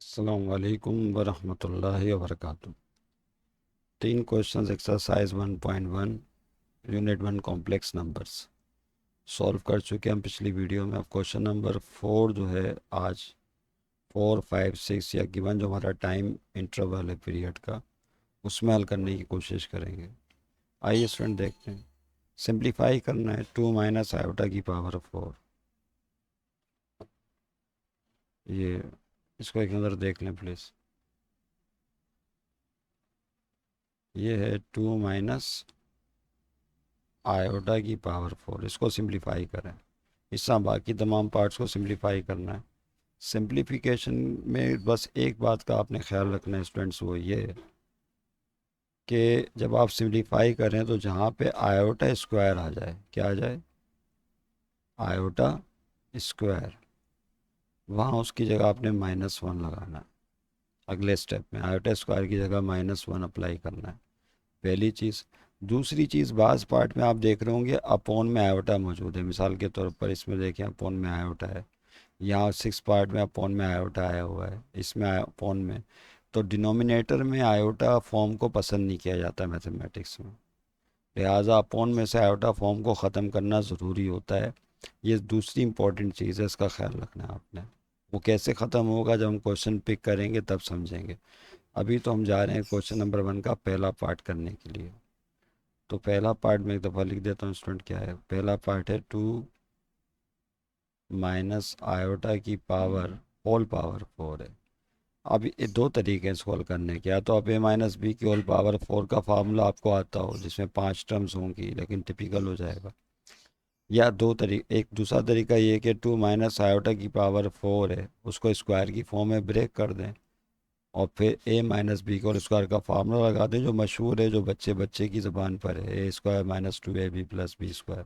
अस्सलाम वालेकुम वरहमतुल्लाहि वबरकातुहू। 3 questions exercise 1.1 unit 1 complex numbers solve कर चुके हैं हम पिछली वीडियो में। अब क्वेश्चन नंबर 4 जो है आज 4, 5, 6 या गिवन जो हमारा टाइम इंटरवल है पीरियड का, उसमें हल करने की कोशिश करेंगे। आइए स्टूडेंट देखते हैं। सिंप्लीफाई करना है 2 माइनस आयोटा की पावर 4। ये इसको एक नज़र देख लें प्लीज़। ये है 2 माइनस आयोटा की पावर 4। इसको सिंप्लीफाई करें। इस तरह बाकी तमाम पार्ट्स को सिंप्लीफाई करना है। सिंप्लीफिकेशन में बस एक बात का आपने ख्याल रखना है स्टूडेंट्स, वो ये है कि जब आप सिंप्लीफाई करें तो जहाँ पे आयोटा स्क्वायर आ जाए, क्या आ जाए, आयोटा स्क्वायर, वहाँ उसकी जगह आपने -1 लगाना है। अगले स्टेप में आयोटा स्क्वायर की जगह -1 अप्लाई करना है, पहली चीज़। दूसरी चीज़, बाज़ पार्ट में आप देख रहे होंगे अपोन में आयोटा मौजूद है। मिसाल के तौर पर इसमें देखें अपोन में आयोटा है, यहाँ 6 पार्ट में अपोन में आयोटा आया हुआ है, इसमें अपोन में। तो डिनोमिनेटर में आयोटा फॉर्म को पसंद नहीं किया जाता मैथमेटिक्स में, लिहाजा अपोन में से आयोटा फॉर्म को ख़त्म करना ज़रूरी होता है। ये दूसरी इंपॉर्टेंट चीज़ है, इसका ख्याल रखना है आपने। वो कैसे ख़त्म होगा जब हम क्वेश्चन पिक करेंगे तब समझेंगे। अभी तो हम जा रहे हैं क्वेश्चन नंबर 1 का पहला पार्ट करने के लिए। तो पहला पार्ट में एक दफ़ा लिख देता हूँ स्टूडेंट, क्या है पहला पार्ट है 2 माइनस आयोटा की पावर होल पावर 4 है। अब ये दो तरीके हैं इसको हल करने के। या तो आप a-b की होल पावर 4 का फार्मूला आपको आता हो जिसमें 5 टर्म्स होंगी लेकिन टिपिकल हो जाएगा, या दो तरीके, एक दूसरा तरीका ये कि 2 माइनस आयोटा की पावर 4 है उसको स्क्वायर की फॉर्म में ब्रेक कर दें और फिर a-b को स्क्वायर का फार्मूला लगा दें जो मशहूर है, जो बच्चे बच्चे की ज़बान पर है, a square minus 2ab plus b square,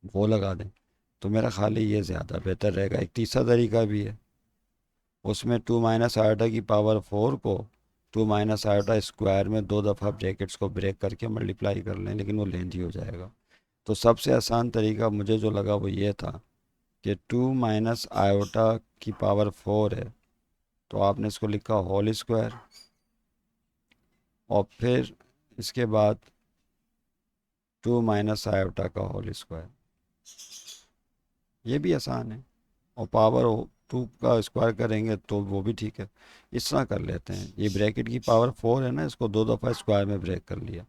वो लगा दें। तो मेरा ख्याल है ये ज़्यादा बेहतर रहेगा। एक तीसरा तरीका भी है, उसमें 2 माइनस आयोटा की पावर 4 को 2 माइनस आयोटा स्क्वायर में 2 दफ़ा ब्रैकेट्स को ब्रेक करके मल्टीप्लाई कर लें, लेकिन वो लेंथी हो जाएगा। तो सबसे आसान तरीका मुझे जो लगा वो ये था कि 2 माइनस आयोटा की पावर 4 है तो आपने इसको लिखा होल स्क्वायर और फिर इसके बाद 2 माइनस आयोटा का होल स्क्वायर, ये भी आसान है। और पावर 2 का स्क्वायर करेंगे तो वो भी ठीक है। इस तरह कर लेते हैं, ये ब्रैकेट की पावर 4 है ना, इसको 2 दफ़ा स्क्वायर में ब्रेक कर लिया।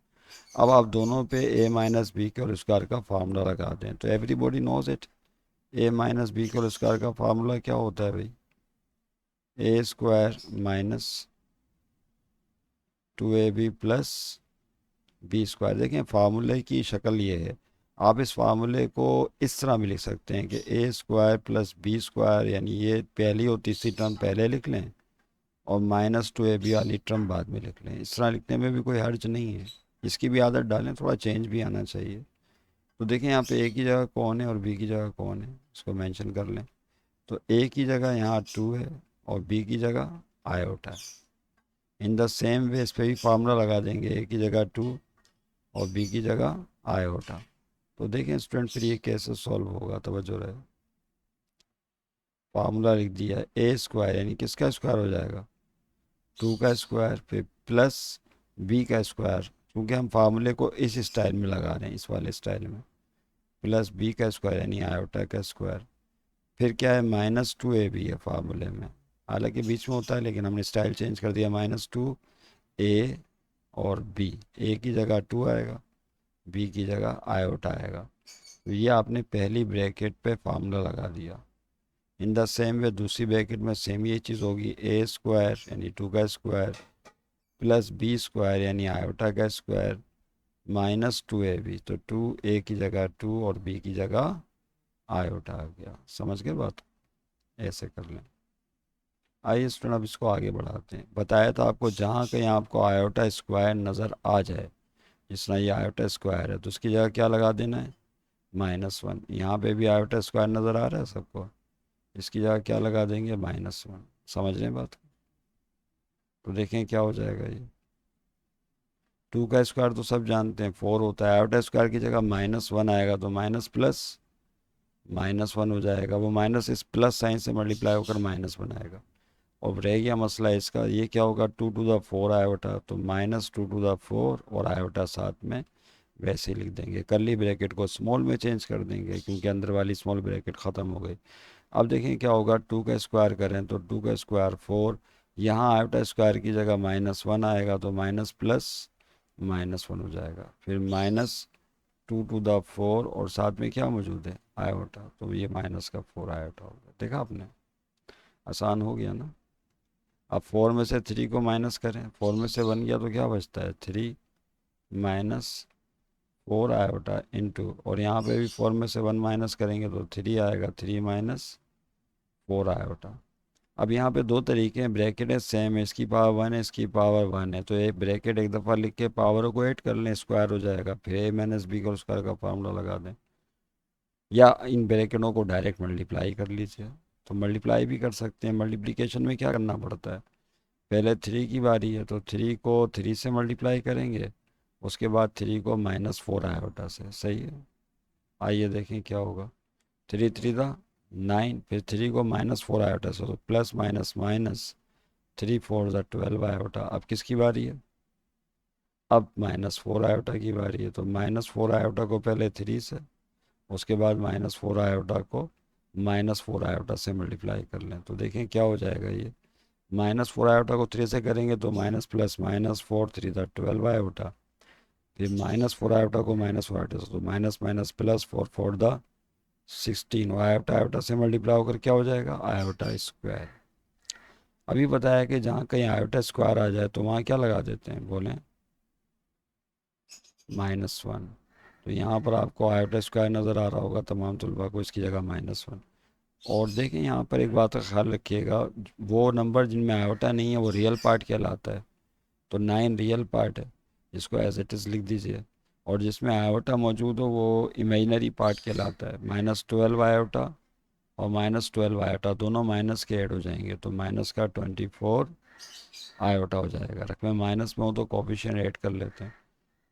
अब आप दोनों पे a-b के और स्क्वायर का फार्मूला लगा दें तो एवरीबॉडी नोज इट। a-b के और स्क्वायर का फार्मूला क्या होता है भाई, a square minus 2ab plus b square. देखें फार्मूले की शक्ल ये है, आप इस फार्मूले को इस तरह भी लिख सकते हैं कि ए स्क्वायर प्लस बी स्क्वायर, यानी ये पहली और तीसरी टर्म पहले लिख लें और -2ab वाली टर्म बाद में लिख लें। इस तरह लिखने में भी कोई हर्ज नहीं है, इसकी भी आदत डालें, थोड़ा चेंज भी आना चाहिए। तो देखें यहाँ पे ए की जगह कौन है और बी की जगह कौन है, इसको मेंशन कर लें। तो ए की जगह यहाँ 2 है और बी की जगह आयोटा है। इन द सेम वे इस पर भी फार्मूला लगा देंगे, ए की जगह 2 और बी की जगह आयोटा। तो देखें स्टूडेंट फिर ये कैसे सॉल्व होगा, तवज्जो रहे। फार्मूला लिख दिया, ए स्क्वायर यानी किसका स्क्वायर हो जाएगा, 2 का स्क्वायर, फिर प्लस बी का स्क्वायर, क्योंकि हम फार्मूले को इस स्टाइल में लगा रहे हैं, इस वाले स्टाइल में, प्लस बी का स्क्वायर यानी आयोटा का स्क्वायर। फिर क्या है, -2ab है फार्मूले में, हालांकि बीच में होता है लेकिन हमने स्टाइल चेंज कर दिया, -2a और बी, ए की जगह 2 आएगा, बी की जगह आयोटा आएगा। तो ये आपने पहली ब्रैकेट पे फार्मूला लगा दिया। इन द सेम वे दूसरी ब्रैकेट में सेम ये चीज़ होगी, ए स्क्वायर यानी 2 का स्क्वायर प्लस बी स्क्वायर यानी आयोटा का स्क्वायर -2ab, तो 2a की जगह 2 और b की जगह आयोटा आ गया। समझ गए बात, ऐसे कर लें। आइए स्टूडेंट अब इसको आगे बढ़ाते हैं। बताया था आपको जहाँ कहीं आपको आयोटा स्क्वायर नज़र आ जाए, जिस तरह ये आयोटा स्क्वायर है तो उसकी जगह क्या लगा देना है, -1। यहाँ पे भी आयोटा स्क्वायर नज़र आ रहा है सबको, इसकी जगह क्या लगा देंगे, -1। समझ रहे हैं बात। तो देखें क्या हो जाएगा, ये 2 का स्क्वायर तो सब जानते हैं 4 होता है, आयोटा स्क्वायर की जगह -1 आएगा तो माइनस प्लस -1 हो जाएगा, वो माइनस इस प्लस साइन से मल्टीप्लाई होकर -1 आएगा। और रह गया मसला इसका, ये क्या होगा 2 to the 4 आयोटा, तो -2 to the 4 और आयोटा साथ में वैसे ही लिख देंगे। कर्ली ब्रैकेट को स्मॉल में चेंज कर देंगे क्योंकि अंदर वाली स्मॉल ब्रैकेट ख़त्म हो गई। अब देखें क्या होगा, 2 का स्क्वायर करें तो 2 का स्क्वायर 4, यहाँ आयोटा स्क्वायर की जगह -1 आएगा तो माइनस प्लस -1 हो जाएगा। फिर -2 to the 4 और साथ में क्या मौजूद है, आयोटा, तो ये -4 आयोटा हो गया। देखा आपने, आसान हो गया ना। अब 4 में से 3 को माइनस करें, 4 में से 1 गया तो क्या बचता है, 3 -4 आयोटा इंटू, और यहाँ पे भी 4 में से 1 माइनस करेंगे तो 3 आएगा, 3 -4 आयोटा। अब यहाँ पे दो तरीके हैं, ब्रैकेट है सेम है, इसकी पावर 1 है, इसकी पावर 1 है, तो ये ब्रैकेट एक दफ़ा लिख के पावर को ऐड कर लें, स्क्वायर हो जाएगा, फिर a - b का स्क्वायर का फार्मूला लगा दें, या इन ब्रैकेटों को डायरेक्ट मल्टीप्लाई कर लीजिए। तो मल्टीप्लाई भी कर सकते हैं। मल्टीप्लिकेशन में क्या करना पड़ता है, पहले 3 की बारी है तो 3 को 3 से मल्टीप्लाई करेंगे, उसके बाद 3 को -4 आयोटा से। सही है, आइए देखें क्या होगा। 3 3 था 9, फिर 3 को -4 आयोटा से, तो प्लस माइनस माइनस, 3 4 ज़ा 12 आयोटा। अब किसकी बारी है, अब -4 आयोटा की बारी है, तो -4 आयोटा को पहले 3 से, उसके बाद -4 आयोटा को -4 आयोटा से मल्टीप्लाई कर लें, तो देखें क्या हो जाएगा। ये -4 आयोटा को 3 से करेंगे तो माइनस प्लस माइनस 4 3 ज़ा 12 आयोटा, फिर -4 आयोटा को -4 आयोटा से, तो माइनस माइनस प्लस 4 4 दा 16, और आयोटा आयोटा से मल्टीप्लाई होकर क्या हो जाएगा, आयोटा स्क्वायर। अभी बताया कि जहाँ कहीं आयोटा स्क्वायर आ जाए तो वहाँ क्या लगा देते हैं, बोलें, -1। तो यहाँ पर आपको आयोटा स्क्वायर नज़र आ रहा होगा तमाम तलबा को, इसकी जगह -1। और देखें यहाँ पर एक बात का ख्याल रखिएगा, वो नंबर जिनमें आयोटा नहीं है वो रियल पार्ट कहलाता है, तो 9 रियल पार्ट है, जिसको एज इट इज़ लिख दीजिए, और जिसमें आयोटा मौजूद हो वो इमेजिनरी पार्ट कहलाता है। -12 आयोटा और -12 आयोटा दोनों माइनस के ऐड हो जाएंगे, तो माइनस का 24 आयोटा हो जाएगा। रकम माइनस में हो तो कोफिशिएंट ऐड कर लेते हैं,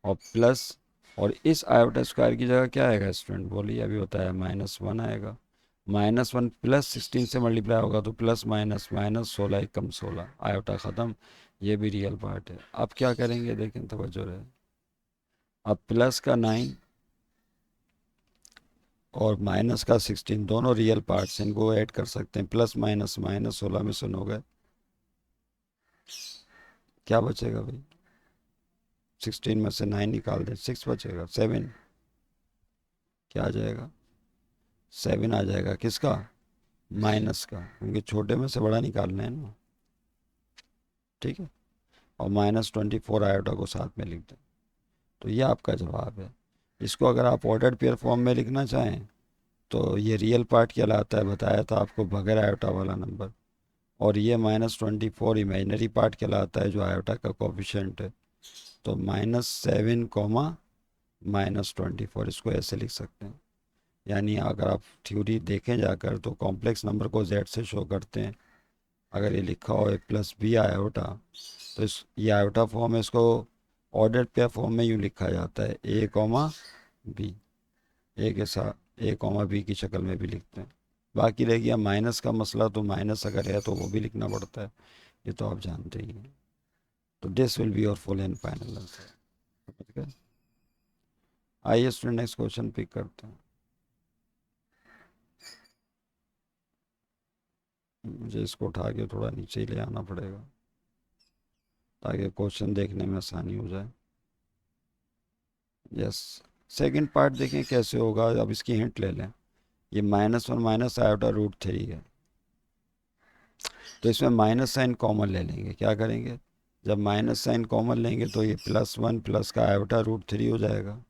और प्लस, और इस आयोटा स्क्वायर की जगह क्या आएगा स्टूडेंट, बोलिए, अभी होता है -1 आएगा। -1 प्लस 16 से मल्टीप्लाई होगा तो प्लस माइनस माइनस 16 एकम 16, आयोटा ख़त्म, ये भी रियल पार्ट है। अब क्या करेंगे, देखें, तवज्जो रहे। अब प्लस का 9 और माइनस का 16 दोनों रियल पार्ट्स हैं, इनको ऐड कर सकते हैं, प्लस माइनस माइनस 16 में सुन हो गए, क्या बचेगा भाई, 16 में से 9 निकाल दें, 6 बचेगा, 7 क्या आ जाएगा, 7 आ जाएगा, किसका, माइनस का, क्योंकि छोटे में से बड़ा निकालना है ना, ठीक है। और -24 आयोटा को साथ में लिख दें, तो ये आपका जवाब है। इसको अगर आप ऑर्डर्ड पेयर फॉर्म में लिखना चाहें तो ये रियल पार्ट कहलाता है, बताया था आपको, बगैर आयोटा वाला नंबर, और ये -24 इमेजिनरी पार्ट कहलाता है जो आयोटा का कोफिशिएंट है। तो -7 कॉमा -24, इसको ऐसे लिख सकते हैं। यानी अगर आप थ्योरी देखें जाकर तो कॉम्प्लेक्स नंबर को z से शो करते हैं। अगर ये लिखा हो a+b आयोटा, तो इस ये आयोटा फॉर्म है, इसको ऑर्डर पेयर फॉर्म में यूँ लिखा जाता है, a कॉमा बी, ए के साथ a कॉमा बी की शक्ल में भी लिखते हैं। बाकी रह गया माइनस का मसला, तो माइनस अगर है तो वो भी लिखना पड़ता है, ये तो आप जानते ही हैं। तो this will be your full and final answer, समझ गए। आइए स्टूडेंट नेक्स्ट क्वेश्चन पिक करते हैं। मुझे इसको उठा के थोड़ा नीचे ही ले आना पड़ेगा ताकि क्वेश्चन देखने में आसानी हो जाए। यस, सेकंड पार्ट देखें कैसे होगा। अब इसकी हिंट ले लें, ये -1 माइनस आयोटा √3 है, तो इसमें माइनस साइन कॉमन ले लेंगे। क्या करेंगे, जब माइनस साइन कॉमन लेंगे तो ये +1 प्लस का आयोटा √3 हो जाएगा,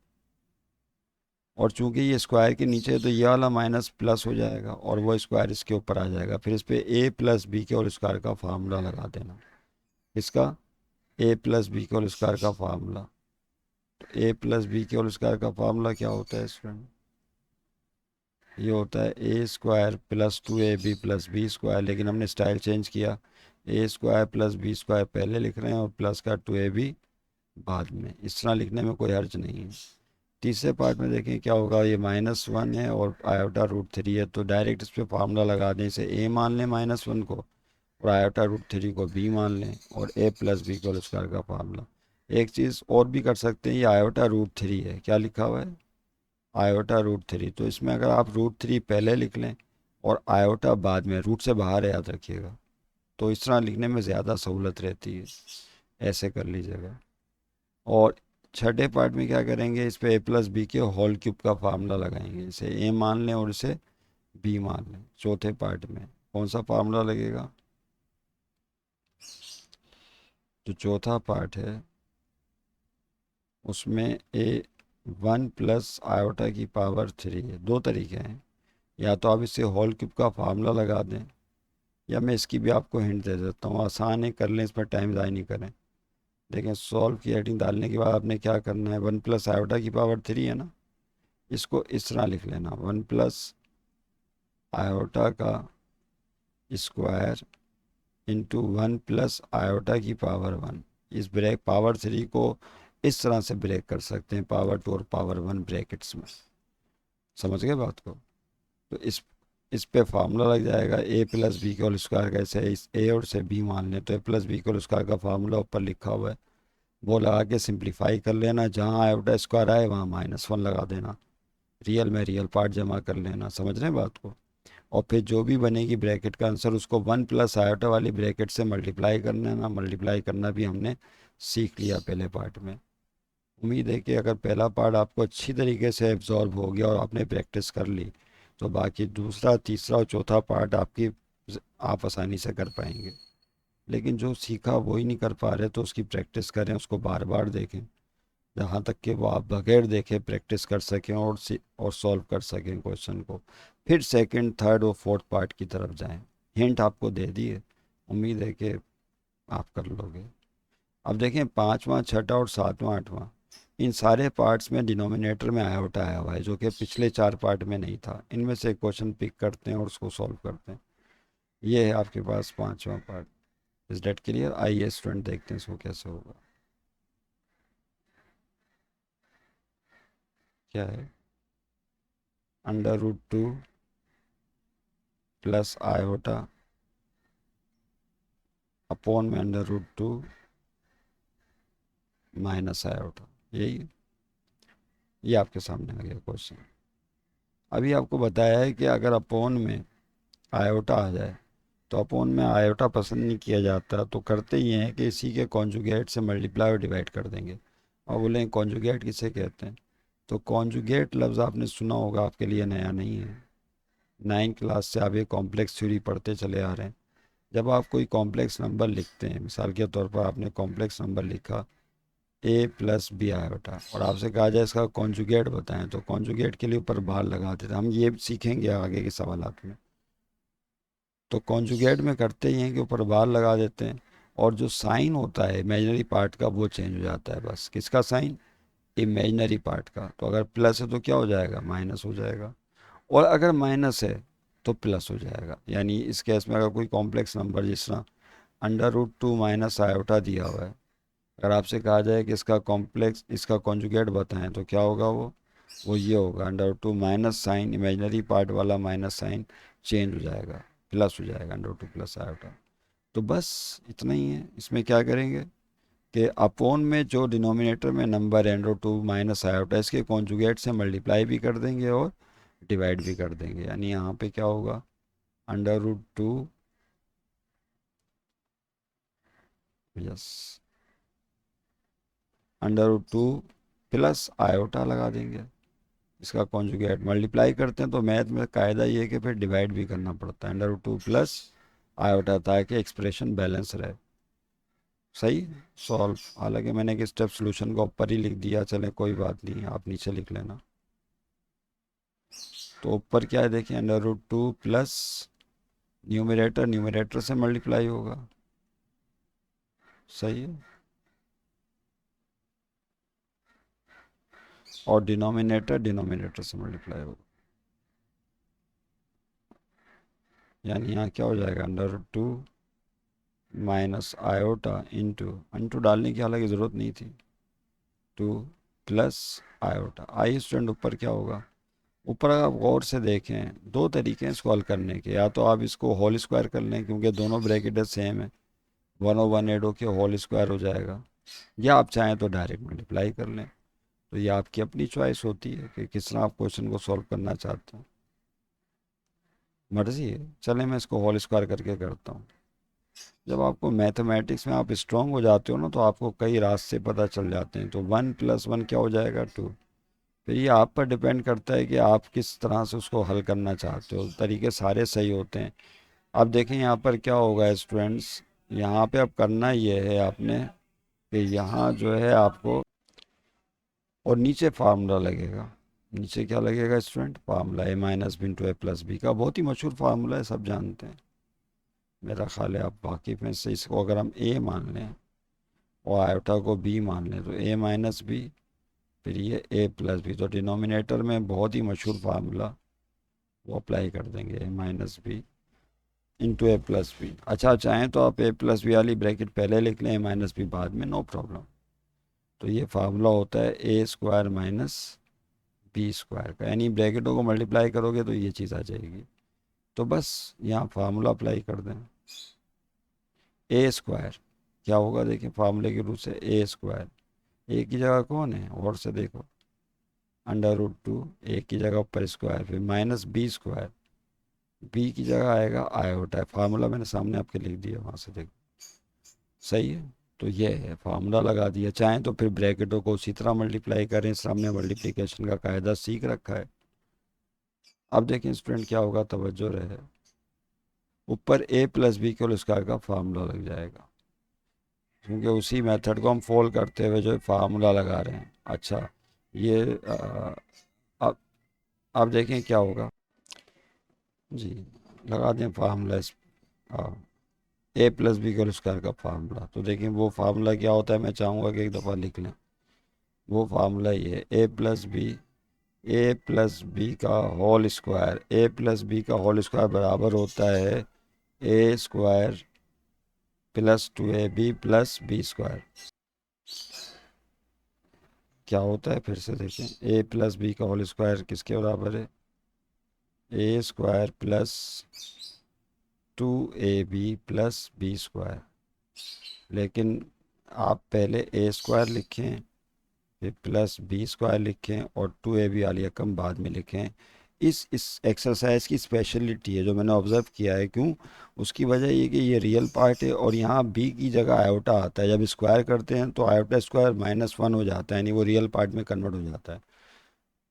और चूंकि ये स्क्वायर के नीचे है तो ये वाला माइनस प्लस हो जाएगा और वो स्क्वायर इसके ऊपर आ जाएगा। फिर इस पर a+b के होल स्क्वायर का फार्मूला लगा देना। इसका a+b के होल स्क्वायर का फार्मूला, तो a+b के होल स्क्वायर का फार्मूला क्या होता है स्टूडेंट, ये होता है a² + 2ab + b², लेकिन हमने स्टाइल चेंज किया, a² + b² पहले लिख रहे हैं और प्लस का 2ab बाद में। इस तरह लिखने में कोई हर्ज नहीं है। तीसरे पार्ट में देखें क्या होगा, ये -1 है और आयोटा √3 है, तो डायरेक्ट इस पर फार्मूला लगा दें। इसे a मान लें -1 को, और आयोटा रूट थ्री को बी मान लें और ए प्लस बी होल स्क्वायर का फार्मूला। एक चीज़ और भी कर सकते हैं, ये आयोटा रूट थ्री है, क्या लिखा हुआ है, आयोटा रूट थ्री। तो इसमें अगर आप रूट थ्री पहले लिख लें और आयोटा बाद में, रूट से बाहर है याद रखिएगा, तो इस तरह लिखने में ज़्यादा सहूलत रहती है, ऐसे कर लीजिएगा। और छठे पार्ट में क्या करेंगे, इस पे ए प्लस बी के होल क्यूब का फार्मूला लगाएंगे, इसे ए मान लें और इसे बी मान लें। चौथे पार्ट में कौन सा फार्मूला लगेगा, जो चौथा पार्ट है उसमें ए वन प्लस आयोटा की पावर थ्री है। दो तरीके हैं, या तो आप इसे होल क्यूब का फार्मूला लगा दें, या मैं इसकी भी आपको हिंट दे देता हूँ, आसान है, कर लें, इस पर टाइम ज़ाया नहीं करें। देखें, सॉल्व की हेडिंग डालने के बाद आपने क्या करना है, वन प्लस आयोटा की पावर थ्री है ना, इसको इस तरह लिख लेना, वन प्लस आयोटा का square into one plus iota की पावर वन। इस ब्रेक पावर थ्री को इस तरह से ब्रेक कर सकते हैं, पावर टू और पावर वन ब्रैकेट्स में। समझ गए बात को। तो इस पे फार्मूला लग जाएगा, ए प्लस बी के होल स्क्वायर, कैसे इस ए और से बी मान लें तो ए प्लस बी के होल स्क्वायर का फार्मूला ऊपर लिखा हुआ है, वो लगा के सिंप्लीफाई कर लेना, जहाँ आयोटा स्क्वायर आए वहाँ माइनस वन लगा देना, रियल में रियल पार्ट जमा कर लेना। समझ रहे हैं बात को। और फिर जो भी बनेगी ब्रैकेट का आंसर, उसको वन प्लस आयोटा वाली ब्रैकेट से मल्टीप्लाई करना है ना, मल्टीप्लाई करना भी हमने सीख लिया पहले पार्ट में। उम्मीद है कि अगर पहला पार्ट आपको अच्छी तरीके से एब्जॉर्ब हो गया और आपने प्रैक्टिस कर ली, तो बाकी दूसरा, तीसरा और चौथा पार्ट आप आसानी से कर पाएंगे। लेकिन जो सीखा वही नहीं कर पा रहे, तो उसकी प्रैक्टिस करें, उसको बार बार देखें, जहाँ तक कि वो आप बगैर देखे प्रैक्टिस कर सकें और सॉल्व कर सकें क्वेश्चन को। फिर सेकंड, थर्ड और फोर्थ पार्ट की तरफ जाएं। हिंट आपको दे दी है, उम्मीद है कि आप कर लोगे। अब देखें, पाँचवा, छठा और सातवां, आठवां, इन सारे पार्ट्स में डिनोमिनेटर में आयोटा आया हुआ है, जो कि पिछले चार पार्ट में नहीं था। इनमें से क्वेश्चन पिक करते हैं और उसको सॉल्व करते हैं। ये है आपके पास पाँचवा पार्ट। Is that clear? आइए स्टूडेंट, देखते हैं इसको कैसे होगा। क्या है, under root two plus iota upon में under root two minus iota, यही है। ये आपके सामने आ गया क्वेश्चन। अभी आपको बताया है कि अगर अपॉन में आयोटा आ जाए, तो अपॉन में आयोटा पसंद नहीं किया जाता, तो करते ही हैं कि इसी के कॉन्जुगेट से मल्टीप्लाई और डिवाइड कर देंगे। और बोले कॉन्जुगेट किसे कहते हैं, तो कॉन्जुगेट लफ्ज़ आपने सुना होगा, आपके लिए नया नहीं है। 9th क्लास से आप ये कॉम्प्लेक्स थ्योरी पढ़ते चले आ रहे हैं। जब आप कोई कॉम्प्लेक्स नंबर लिखते हैं, मिसाल के तौर पर आपने कॉम्प्लेक्स नंबर लिखा ए प्लस बी आयोटा, और आपसे कहा जाए इसका कॉन्जुगेट बताएं, तो कॉन्जुगेट के लिए ऊपर बार लगा देते हैं। हम ये सीखेंगे आगे के सवालात में। तो कॉन्जुगेट में करते ही हैं कि ऊपर बार लगा देते हैं, और जो साइन होता है इमेजनरी पार्ट का वो चेंज हो जाता है। बस किसका साइन, इमेजनरी पार्ट का। तो अगर प्लस है तो क्या हो जाएगा, माइनस हो जाएगा, और अगर माइनस है तो प्लस हो जाएगा। यानी इस केस में अगर कोई कॉम्प्लेक्स नंबर, जिस तरह under root two minus iota दिया हुआ है, अगर आपसे कहा जाए कि इसका कॉन्जुगेट बताएं, तो क्या होगा, वो ये होगा, under root two minus sign, imaginary part वाला माइनस साइन चेंज हो जाएगा, प्लस हो जाएगा, under root two plus iota. तो बस इतना ही है। इसमें क्या करेंगे कि अपोन में जो डिनोमिनेटर में नंबर है under root two minus iota, इसके कॉन्जुगेट से मल्टीप्लाई भी कर देंगे और डिवाइड भी कर देंगे। यानी यहाँ पे क्या होगा, under root two, yes, under root two plus iota लगा देंगे, इसका कॉन्जुगेट मल्टीप्लाई करते हैं, तो मैथ में कायदा ये है कि फिर डिवाइड भी करना पड़ता है, under root two plus iota, ताकि एक्सप्रेशन बैलेंस रहे। सही, सॉल्व। हालांकि मैंने एक स्टेप सोल्यूशन को ऊपर ही लिख दिया, चले कोई बात नहीं, आप नीचे लिख लेना। तो ऊपर क्या है देखिए, under root two plus numerator, numerator से मल्टीप्लाई होगा। सही है, और डिनोमिनेटर डिनोमिनेटर से मल्टीप्लाई होगा। यानी यहाँ क्या हो जाएगा, under root two minus iota into, into डालने की हालांकि ज़रूरत नहीं थी, two plus iota. I student, ऊपर क्या होगा, ऊपर आप गौर से देखें, दो तरीके हैं इसको हल करने के। या तो आप इसको होल स्क्वायर कर लें क्योंकि दोनों ब्रैकेट सेम है, 1/1 ऐड होके होल स्क्वायर हो जाएगा, या आप चाहें तो डायरेक्ट मल्टीप्लाई कर लें। तो ये आपकी अपनी चॉइस होती है कि किस तरह आप क्वेश्चन को सॉल्व करना चाहते हैं, मर्जी है। चलें मैं इसको होल स्क्वायर करके करता हूँ। जब आपको मैथमेटिक्स में आप स्ट्रांग हो जाते हो ना, तो आपको कई रास्ते पता चल जाते हैं। तो 1 + 1 क्या हो जाएगा, 2। फिर ये आप पर डिपेंड करता है कि आप किस तरह से उसको हल करना चाहते हो। तरीके सारे सही होते हैं। अब देखें यहाँ पर क्या होगा स्टूडेंट्स, यहाँ पे अब करना ये है आपने कि यहाँ जो है आपको, और नीचे फार्मूला लगेगा। नीचे क्या लगेगा student, formula a-b × a + b का, बहुत ही मशहूर फार्मूला है, सब जानते हैं। मेरा ख्याल है आप वाकिफ़ हैं इससे। इसको अगर हम a मान लें और आयोटा को b मान लें तो a-b, फिर ये a+b, तो डिनोमिनेटर में बहुत ही मशहूर फार्मूला वो अप्लाई कर देंगे, a-b × a+b। अच्छा चाहें तो आप a+b वाली ब्रैकेट पहले लिख लें, a-b बाद में, नो प्रॉब्लम। तो ये फार्मूला होता है a² - b² का, यानी ब्रैकेटों को मल्टीप्लाई करोगे तो ये चीज़ आ जाएगी। तो बस यहाँ फार्मूला अप्लाई कर दें, a²। क्या होगा देखिए फार्मूले के रूप से, a²। ए की जगह कौन है, और से देखो, √2। ए की जगह ऊपर स्क्वायर, फिर -b²। बी की जगह आएगा आयोटा। फार्मूला मैंने सामने आपके लिख दिया, वहाँ से देखो, सही है। तो ये है फार्मूला लगा दिया। चाहें तो फिर ब्रैकेटों को उसी तरह मल्टीप्लाई करें, सामने मल्टीप्लिकेशन का कायदा सीख रखा है। अब देखें स्टूडेंट क्या होगा, तवज्जो रहे, ऊपर a+b² का फार्मूला लग जाएगा, क्योंकि उसी मेथड को हम फॉलो करते हुए जो फार्मूला लगा रहे हैं। अच्छा ये अब अब देखें क्या होगा जी, लगा दें फार्मूला इस a+b² का फार्मूला। तो देखिए वो फार्मूला क्या होता है, मैं चाहूँगा कि एक दफ़ा लिख लें। वो फार्मूला ये है, a+b का होल स्क्वायर, a+b का होल स्क्वायर बराबर होता है a² + 2ab + b²। क्या होता है फिर से देखें, a+b का होल स्क्वायर किसके बराबर है, a² + 2ab + b²। लेकिन आप पहले a² लिखें, फिर +b² लिखें, और 2ab वाली रकम बाद में लिखें। इस एक्सरसाइज की स्पेशलिटी है जो मैंने ऑब्ज़र्व किया है। क्यों, उसकी वजह ये कि ये रियल पार्ट है, और यहाँ b की जगह आयोटा आता है। जब स्क्वायर करते हैं तो आयोटा² -1 हो जाता है, यानी वो रियल पार्ट में कन्वर्ट हो जाता है।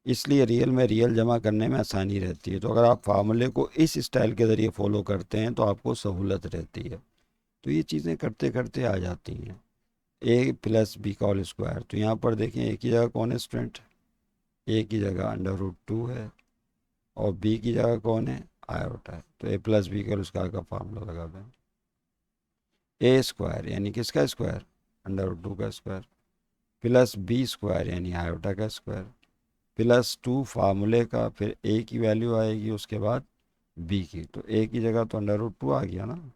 इसलिए रियल में रियल जमा करने में आसानी रहती है। तो अगर आप फार्मूले को इस स्टाइल के ज़रिए फॉलो करते हैं तो आपको सहूलत रहती है। तो ये चीज़ें करते करते आ जाती हैं। a+b का होल स्क्वायर, तो यहाँ पर देखें a की जगह कौन है स्टूडेंट, a की जगह √2 है, और b की जगह कौन है, आयोटा है। तो a+b का होल स्क्वायर का फार्मूला लगा दें, a² यानी किसका स्क्वायर, √2 का स्क्वायर, +b² यानी आयोटा का स्क्वायर, +2 फार्मूले का, फिर a की वैल्यू आएगी उसके बाद b की। तो a की जगह तो √2 आ गया ना,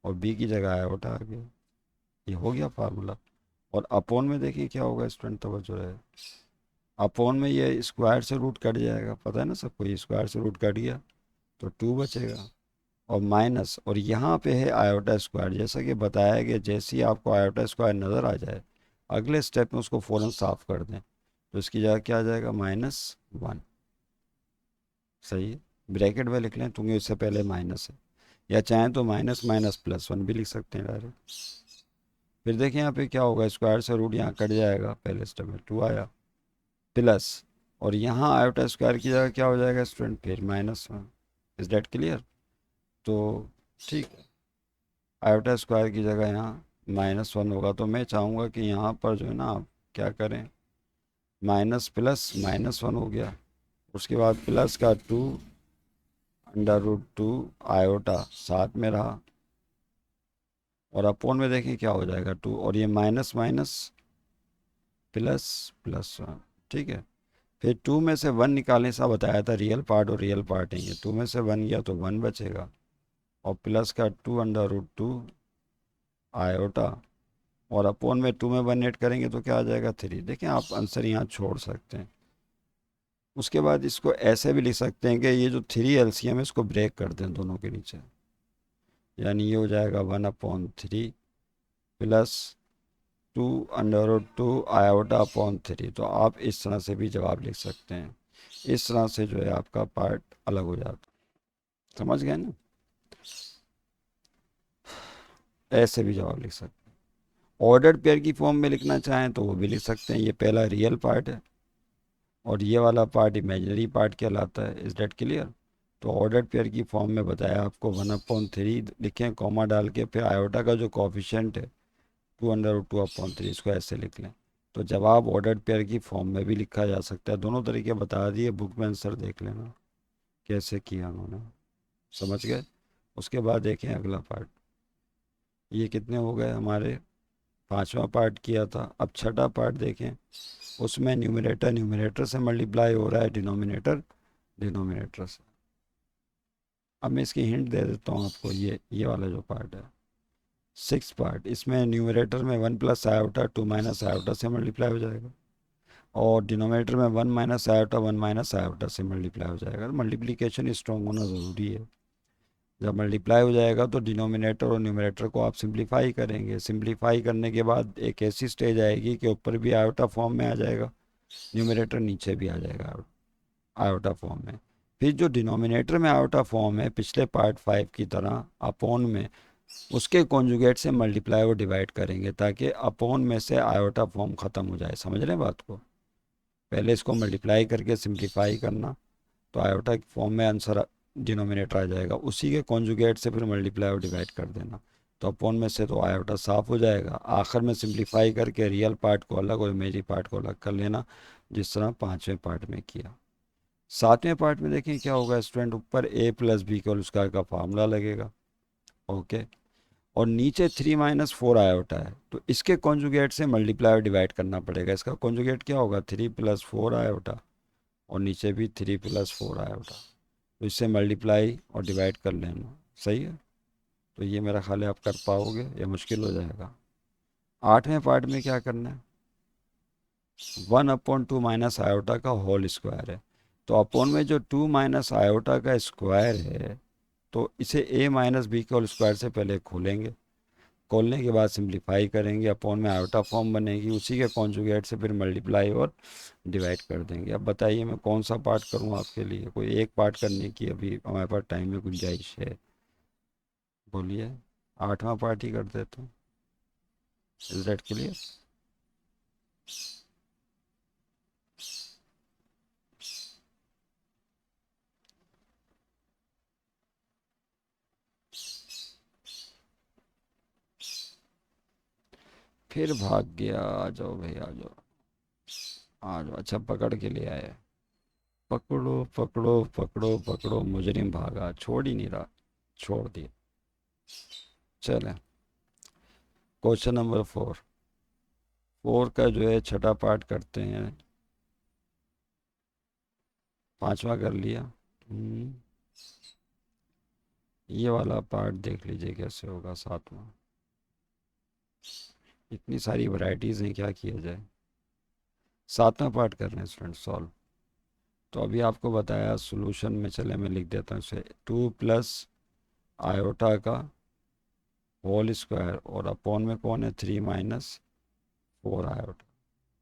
और b की जगह आयोटा आ गया। ये हो गया फार्मूला। और अपोन में देखिए क्या होगा स्टूडेंट, तवज्जो रहे, अपोन में ये स्क्वायर से रूट कट जाएगा, पता है ना सबको, ये स्क्वायर से रूट कट गया तो 2 बचेगा, और माइनस, और यहाँ पे है आयोटा स्क्वायर। जैसा कि बताया कि जैसे ही आपको आयोटा स्क्वायर नज़र आ जाए, अगले स्टेप में उसको फ़ौरन साफ़ कर दें, तो इसकी जगह क्या आ जाएगा, -1। सही है, ब्रैकेट में लिख लें क्योंकि इससे पहले माइनस है, या चाहें तो माइनस माइनस +1 भी लिख सकते हैं डायरेक्ट। फिर देखिए यहाँ पे क्या होगा, स्क्वायर से रूट यहाँ कट जाएगा, पहले स्टेप में 2 आया, प्लस, और यहाँ आयोटा स्क्वायर की जगह क्या हो जाएगा स्टूडेंट, फिर -1। Is that clear. तो ठीक है, आयोटा स्क्वायर की जगह यहाँ -1 होगा। तो मैं चाहूँगा कि यहाँ पर जो है ना आप क्या करें, माइनस प्लस -1 हो गया, उसके बाद प्लस का 2 √2 आयोटा साथ में रहा, और अपोन में देखें क्या हो जाएगा 2, और ये माइनस माइनस प्लस +1। ठीक है, फिर 2 में से 1 निकालने सा बताया था, रियल पार्ट और रियल पार्ट है ये, 2 में से 1 गया तो 1 बचेगा, और प्लस का 2 √2 आयोटा, और अपोन में 2 में 1 ऐड करेंगे तो क्या आ जाएगा 3। देखें आप आंसर यहाँ छोड़ सकते हैं, उसके बाद इसको ऐसे भी लिख सकते हैं कि ये जो 3 LCM है इसको ब्रेक कर दें दोनों के नीचे, यानी ये हो जाएगा 1/3 प्लस 2√2 आयोटा/3। तो आप इस तरह से भी जवाब लिख सकते हैं। इस तरह से जो है आपका पार्ट अलग हो जाता है। समझ गए ना? ऐसे भी जवाब लिख सकते हैं। ऑर्डर्ड पेयर की फॉर्म में लिखना चाहें तो वो भी लिख सकते हैं। ये पहला रियल पार्ट है और ये वाला पार्ट इमेजिनरी पार्ट कहलाता है। Is that clear? तो ऑर्डर्ड पेयर की फॉर्म में बताया आपको 1/3 लिखें, कॉमा डाल के, फिर आयोटा का जो कॉफिशेंट है 2√2/3, इसको ऐसे लिख लें। तो जवाब ऑर्डर्ड पेयर की फॉर्म में भी लिखा जा सकता है। दोनों तरीके बता दिए, बुक में आंसर देख लेना कैसे किया उन्होंने। समझ गए? उसके बाद देखें अगला पार्ट। ये कितने हो गए हमारे? पांचवा पार्ट किया था। अब छठा पार्ट देखें। उसमें न्यूमरेटर न्यूमरेटर से मल्टीप्लाई हो रहा है, डिनोमिनेटर डिनोमिनेटर से। अब मैं इसकी हिंट दे देता हूँ आपको। ये वाला जो पार्ट है, सिक्स पार्ट, इसमें न्यूमरेटर में 1 + आयोटा 2 - आयोटा से मल्टीप्लाई हो जाएगा और डिनोमिनेटर में 1 - आयोटा 1 - आयोटा से मल्टीप्लाई हो जाएगा। मल्टीप्लिकेशन स्ट्रॉन्ग होना ज़रूरी है। जब मल्टीप्लाई हो जाएगा तो डिनोमिनेटर और न्यूमरेटर को आप सिंप्लीफाई करेंगे। सिंप्लीफाई करने के बाद एक ऐसी स्टेज आएगी कि ऊपर भी आयोटा फॉर्म में आ जाएगा, न्यूमरेटर नीचे भी आ जाएगा आयोटा फॉर्म में। फिर जो डिनोमिनेटर में आयोटा फॉर्म है, पिछले पार्ट 5 की तरह अपॉन में उसके कॉन्जुगेट से मल्टीप्लाई और डिवाइड करेंगे ताकि अपॉन में से आयोटा फॉर्म ख़त्म हो जाए। समझ रहे हैं बात को? पहले इसको मल्टीप्लाई करके सिंप्लीफाई करना तो आयोटा की फॉर्म में आंसर डिनोमिनेटर आ जाएगा, उसी के कॉन्जुगेट से फिर मल्टीप्लाई और डिवाइड कर देना तो अपॉन में से तो आयोटा साफ हो जाएगा। आखिर में सिंप्लीफाई करके रियल पार्ट को अलग और इमेजिनरी पार्ट को अलग कर लेना, जिस तरह पाँचवें पार्ट में किया। सातवें पार्ट में देखें क्या होगा स्टूडेंट। ऊपर a+b² का फार्मूला लगेगा, ओके, और नीचे 3 - 4 आयोटा है तो इसके कॉन्जुगेट से मल्टीप्लाई और डिवाइड करना पड़ेगा। इसका कॉन्जुगेट क्या होगा? 3 + 4 आयोटा और नीचे भी 3 + 4 आयोटा। तो इससे मल्टीप्लाई और डिवाइड कर लेना। सही है? तो ये मेरा ख्याल है आप कर पाओगे या मुश्किल हो जाएगा? आठवें पार्ट में क्या करना है? 1/2 - आयोटा का होल स्क्वायर है। तो अपॉन में जो 2 - आयोटा का स्क्वायर है तो इसे a - b² से पहले खोलेंगे, खोलने के बाद सिंप्लीफाई करेंगे, अपॉन में आयोटा फॉर्म बनेगी, उसी के कॉन्जुगेट से फिर मल्टीप्लाई और डिवाइड कर देंगे। अब बताइए मैं कौन सा पार्ट करूं आपके लिए? कोई एक पार्ट करने की अभी हमारे पास टाइम में गुंजाइश है? बोलिए। आठवां पार्ट ही कर देता हूँ। Is that clear? फिर भाग गया। आ जाओ भाई आ जाओ आ जाओ। अच्छा पकड़ के ले आए। पकड़ो पकड़ो पकड़ो पकड़ो, मुजरिम भागा, छोड़ ही नहीं रहा। छोड़ दिया। चले, क्वेश्चन नंबर 4। 4 का जो है छठा पार्ट करते हैं। पांचवा कर लिया। हम्म, ये वाला पार्ट देख लीजिए कैसे होगा सातवां। इतनी सारी वैरायटीज़ हैं, क्या किया जाए। सातवां पार्ट कर रहे हैं स्टूडेंट सॉल्व। तो अभी आपको बताया सॉल्यूशन में, चले मैं लिख देता हूँ इसे। 2 + आयोटा का होल स्क्वायर और अपॉन में कौन है? 3 - 4 आयोटा।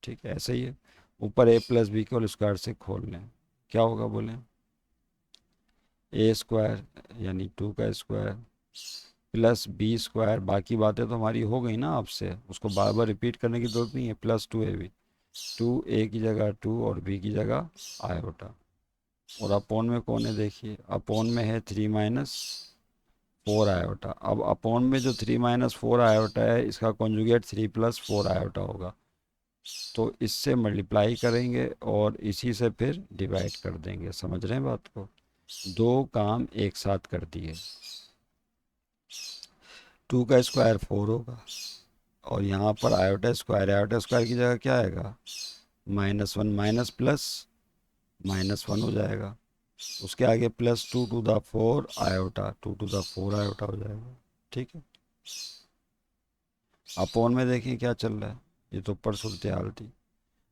ठीक है, ऐसे ही है। ऊपर a+b² से खोल लें, क्या होगा बोलें? a² यानी 2 का स्क्वायर प्लस b²। बाकी बातें तो हमारी हो गई ना आपसे, उसको बार बार रिपीट करने की जरूरत नहीं है। +2ab, 2a की जगह 2 और b की जगह आयोटा। और अपोन में कौन है? देखिए अपोन में है 3 - 4 आयोटा। अब अपोन में जो 3 - 4 आयोटा है इसका कॉन्जुगेट 3 + 4 आयोटा होगा। तो इससे मल्टीप्लाई करेंगे और इसी से फिर डिवाइड कर देंगे। समझ रहे हैं बात को? दो काम एक साथ कर दिए। 2 का स्क्वायर 4 होगा और यहाँ पर आयोटा स्क्वायर है। आयोटा स्क्वायर की जगह क्या आएगा? -1 माइनस प्लस -1 हो जाएगा। उसके आगे +2 to the 4 iota, 2 to the 4 iota हो जाएगा। ठीक है। अपोन में देखिए क्या चल रहा है। ये तो ऊपर सूरत हाल थी।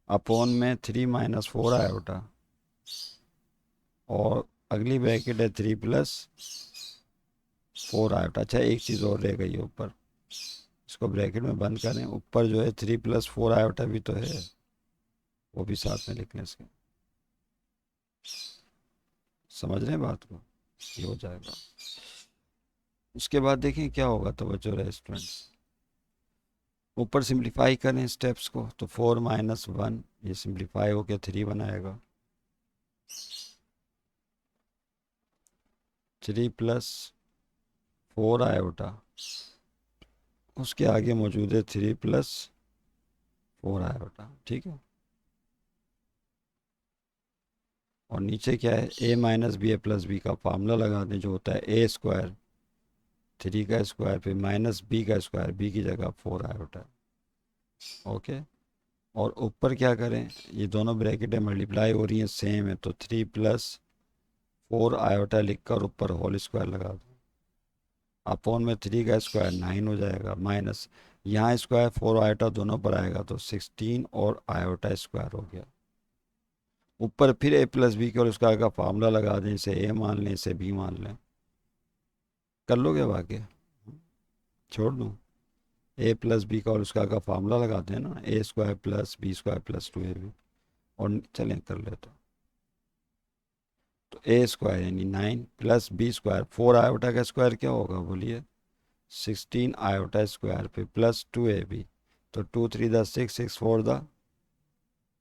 अपोन में 3 - 4 आयोटा और अगली ब्रैकेट है 3 + 4 i। अच्छा, एक चीज़ और रह गई है ऊपर, इसको ब्रैकेट में बंद करें। ऊपर जो है 3 + 4 i भी तो है, वो भी साथ में लिख लें इसके। समझ रहे हैं बात को? ये हो जाएगा। उसके बाद देखें क्या होगा, तो बच्चों रहे स्टूडेंट्स, ऊपर सिंप्लीफाई करें स्टेप्स को, तो 4 - 1 ये सिंप्लीफाई होकर 3 बनाएगा। 3 + 4 i, उसके आगे मौजूद है 3 + 4 i। ठीक है। और नीचे क्या है, a - b का फार्मूला लगा दें, जो होता है a², 3 का स्क्वायर फिर -b का स्क्वायर, b की जगह 4i। ओके। और ऊपर क्या करें, ये दोनों ब्रैकेटें मल्टीप्लाई हो रही हैं, सेम है, तो 3 + 4i लिख कर ऊपर होल स्क्वायर लगा दो। अपॉन में 3 का स्क्वायर 9 हो जाएगा, माइनस यहाँ स्क्वायर 4i दोनों पर आएगा, तो 16 और i स्क्वायर हो गया। ऊपर फिर a + b के और स्क्वायर का फार्मूला लगा दें, इसे a मान लें, इसे b मान लें। कर लोगे वाकई? छोड़ दूँ? a + b का और स्क्वायर का फार्मूला लगाते हैं ना, a² + b² + 2ab। और चलें कर लेते। तो a² यानी 9 + b², 4i का स्क्वायर क्या होगा बोलिए, 16i स्क्वायर पे प्लस 2ab, तो 2 3 द 6, 6 4 द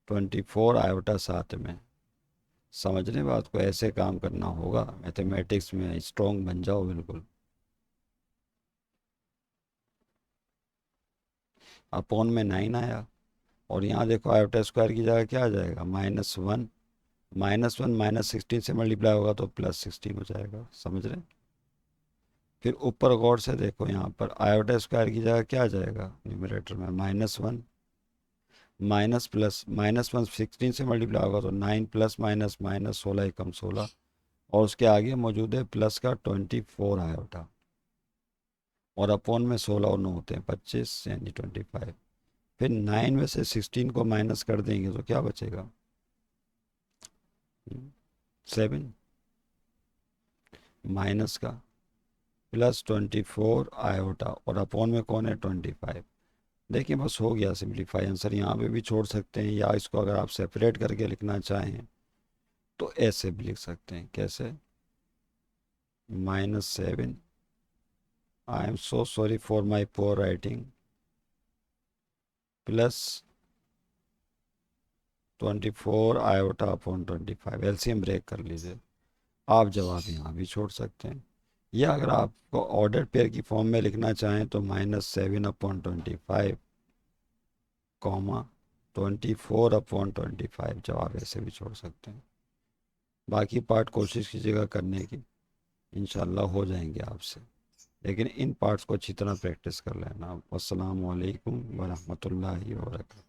24i साथ में। समझ रहे बात को? ऐसे काम करना होगा, मैथमेटिक्स में स्ट्रॉन्ग बन जाओ बिल्कुल। अपॉन में 9 आया, और यहाँ देखो आयोटा स्क्वायर की जगह क्या आ जाएगा, -1, -1 -16 से मल्टीप्लाई होगा तो +16 हो जाएगा। समझ रहे? फिर ऊपर गौर से देखो, यहाँ पर आयोटा स्क्वायर की जगह क्या आ जाएगा न्यूमरेटर में, -1, माइनस प्लस, -1 16 से मल्टीप्लाई होगा तो 9 + -16 एकम 16, और उसके आगे मौजूद है प्लस का 24i, और अपॉन में 16 और 9 होते हैं 25 यानी 25। फिर 9 में से 16 को माइनस कर देंगे तो क्या बचेगा, 7, माइनस का +24i, और अपॉन में कौन है 25। देखिए बस हो गया सिंप्लीफाई। आंसर यहाँ पे भी छोड़ सकते हैं, या इसको अगर आप सेपरेट करके लिखना चाहें तो ऐसे भी लिख सकते हैं। कैसे, -7, I am so sorry for my poor writing, +24i/25। LCM break कर लीजिए। आप जवाब यहाँ भी छोड़ सकते हैं, या अगर आपको ऑर्डर पेयर की फॉर्म में लिखना चाहें तो -7/25, कॉमा 24/25, जवाब ऐसे भी छोड़ सकते हैं। बाकी पार्ट कोशिश कीजिएगा करने की, इंशाल्लाह हो जाएंगे आपसे, लेकिन इन पार्ट्स को अच्छी तरह प्रैक्टिस कर लेना। अस्सलाम वालेकुम वरहमतुल्लाहि वबरकातुहू।